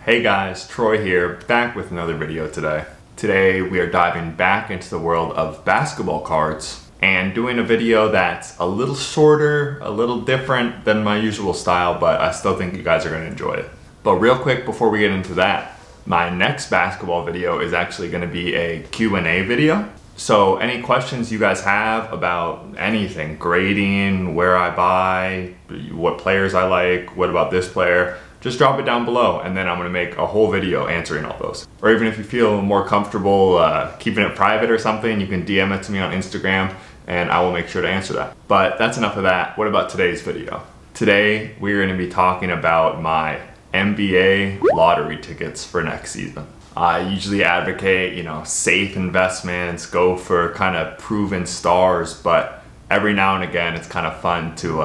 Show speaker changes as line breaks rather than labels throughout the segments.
Hey guys, Troy here, back with another video today. Today we are diving back into the world of basketball cards and doing a video that's a little shorter, a little different than my usual style, but I still think you guys are going to enjoy it. But real quick before we get into that, my next basketball video is actually going to be a Q&A video. So any questions you guys have about anything, grading, where I buy, what players I like, what about this player, just drop it down below and then I'm gonna make a whole video answering all those. Or even if you feel more comfortable keeping it private or something, you can DM it to me on Instagram and I will make sure to answer that. But that's enough of that. What about today's video? Today, we're gonna be talking about my NBA lottery tickets for next season. I usually advocate, safe investments, go for kind of proven stars, but every now and again, it's kind of fun to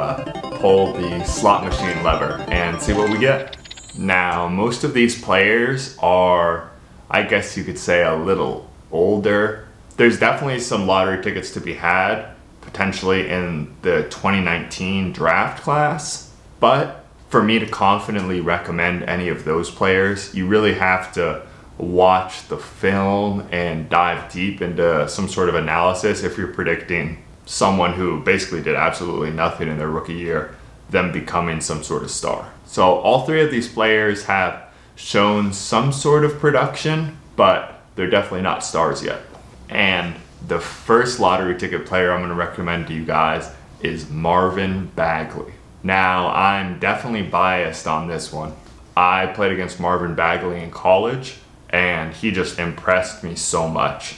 pull the slot machine lever and see what we get. Now, most of these players are, I guess you could say, a little older. There's definitely some lottery tickets to be had, potentially in the 2019 draft class. But for me to confidently recommend any of those players, you really have to watch the film and dive deep into some sort of analysis if you're predicting someone who basically did absolutely nothing in their rookie year, them becoming some sort of star. So all three of these players have shown some sort of production, but they're definitely not stars yet. And the first lottery ticket player I'm going to recommend to you guys is Marvin Bagley. Now, I'm definitely biased on this one. I played against Marvin Bagley in college, and he just impressed me so much.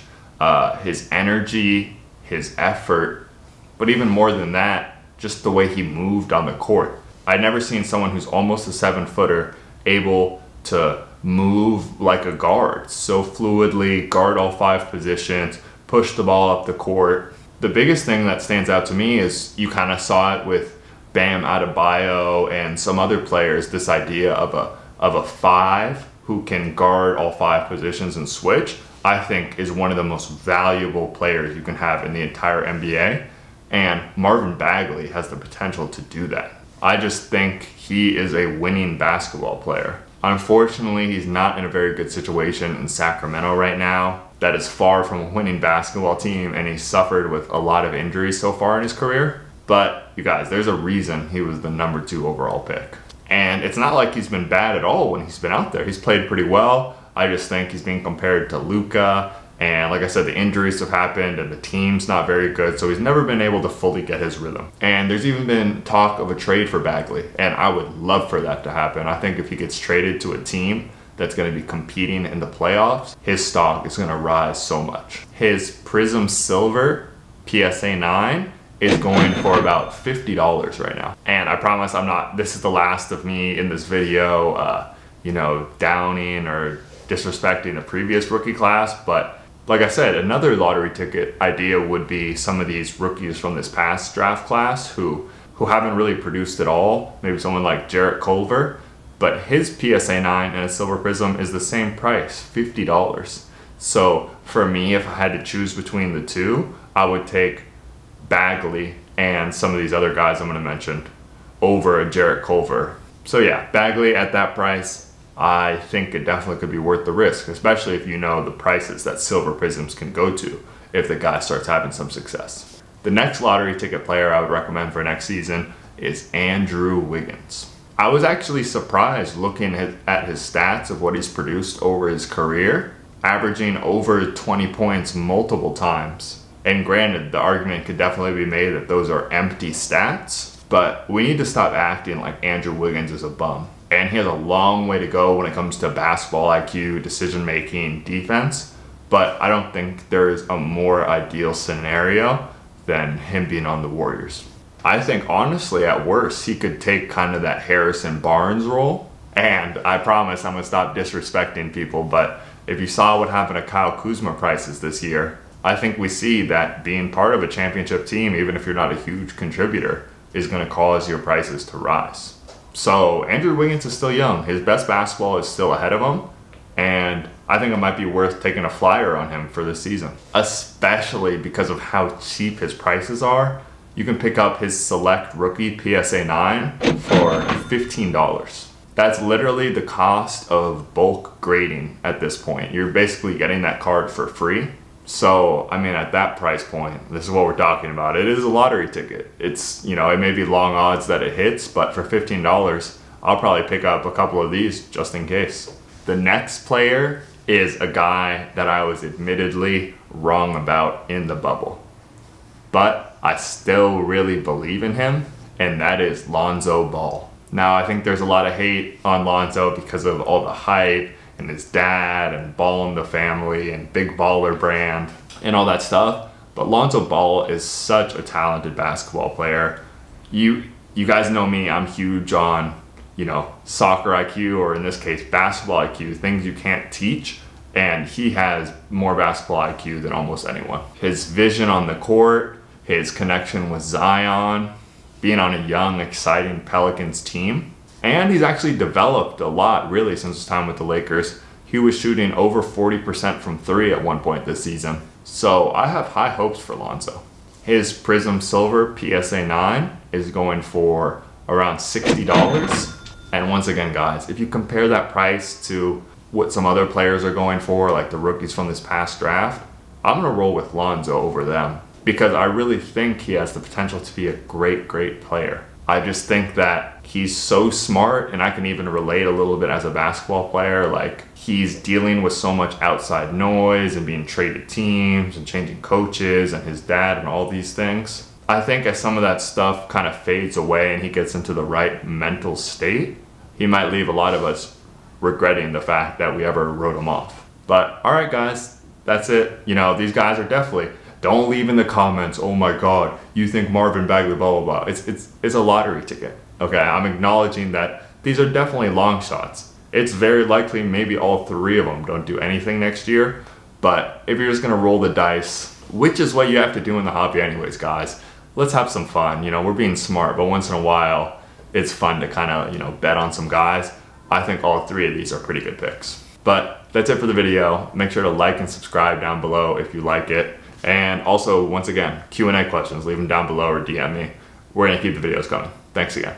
His energy, his effort, but even more than that, just the way he moved on the court. I'd never seen someone who's almost a 7-footer able to move like a guard, so fluidly, guard all 5 positions, push the ball up the court. The biggest thing that stands out to me is you kind of saw it with Bam Adebayo and some other players, this idea of a 5 who can guard all 5 positions and switch. I think is one of the most valuable players you can have in the entire NBA, and Marvin Bagley has the potential to do that. I just think he is a winning basketball player. Unfortunately, he's not in a very good situation in Sacramento right now. That is far from a winning basketball team, and he's suffered with a lot of injuries so far in his career. But you guys, there's a reason he was the number 2 overall pick. And it's not like he's been bad at all when he's been out there. He's played pretty well. I just think he's being compared to Luka, and like I said, the injuries have happened and the team's not very good, so he's never been able to fully get his rhythm. And there's even been talk of a trade for Bagley, and I would love for that to happen. I think if he gets traded to a team that's going to be competing in the playoffs, his stock is going to rise so much. His Prism Silver PSA 9 is going for about $50 right now. And I promise this is the last of me in this video, downing or disrespecting the previous rookie class, but like I said, another lottery ticket idea would be some of these rookies from this past draft class who haven't really produced at all. Maybe someone like Jarrett Culver, but his PSA 9 and a Silver Prism is the same price, $50. So for me, if I had to choose between the two, I would take Bagley and some of these other guys I'm going to mention over a Jarrett Culver. So yeah, Bagley at that price, I think it definitely could be worth the risk, especially if you know the prices that Silver Prisms can go to if the guy starts having some success. The next lottery ticket player I would recommend for next season is Andrew Wiggins. I was actually surprised looking at his stats of what he's produced over his career, averaging over 20 points multiple times. And granted, the argument could definitely be made that those are empty stats, but we need to stop acting like Andrew Wiggins is a bum. And he has a long way to go when it comes to basketball IQ, decision-making, defense. But I don't think there's a more ideal scenario than him being on the Warriors. I think, honestly, at worst, he could take kind of that Harrison Barnes role. And I promise I'm going to stop disrespecting people, but if you saw what happened to Kyle Kuzma prices this year, I think we see that being part of a championship team, even if you're not a huge contributor, is going to cause your prices to rise. So Andrew Wiggins is still young. His best basketball is still ahead of him, and I think it might be worth taking a flyer on him for this season, especially because of how cheap his prices are. You can pick up his Select Rookie PSA 9 for $15. That's literally the cost of bulk grading at this point. You're basically getting that card for free. So, I mean, at that price point, this is what we're talking about. It is a lottery ticket. It's, you know, it may be long odds that it hits, but for $15, I'll probably pick up a couple of these just in case. The next player is a guy that I was admittedly wrong about in the bubble, but I still really believe in him, and that is Lonzo Ball. Now, I think there's a lot of hate on Lonzo because of all the hype and his dad and Ball in the family and big baller brand and all that stuff. But Lonzo Ball is such a talented basketball player. You guys know me, I'm huge on, you know, soccer IQ, or in this case, basketball IQ, things you can't teach. And he has more basketball IQ than almost anyone. His vision on the court, his connection with Zion, being on a young, exciting Pelicans team. And he's actually developed a lot, really, since his time with the Lakers. He was shooting over 40% from three at one point this season. So I have high hopes for Lonzo. His Prism Silver PSA 9 is going for around $60. And once again, guys, if you compare that price to what some other players are going for, like the rookies from this past draft, I'm gonna roll with Lonzo over them because I really think he has the potential to be a great, great player. I just think that he's so smart, and I can even relate a little bit as a basketball player. Like, he's dealing with so much outside noise and being traded teams and changing coaches and his dad and all these things. I think as some of that stuff kind of fades away and he gets into the right mental state, he might leave a lot of us regretting the fact that we ever wrote him off. But all right, guys, that's it. You know, these guys are definitely, don't leave in the comments, oh my God, you think Marvin Bagley, blah, blah, blah. It's a lottery ticket, okay? I'm acknowledging that these are definitely long shots. It's very likely maybe all three of them don't do anything next year, but if you're just gonna roll the dice, which is what you have to do in the hobby anyways, guys, let's have some fun. You know, we're being smart, but once in a while, it's fun to kind of, you know, bet on some guys. I think all three of these are pretty good picks. But that's it for the video. Make sure to like and subscribe down below if you like it. And also, once again, Q&A questions, leave them down below or DM me. We're gonna keep the videos coming. Thanks again.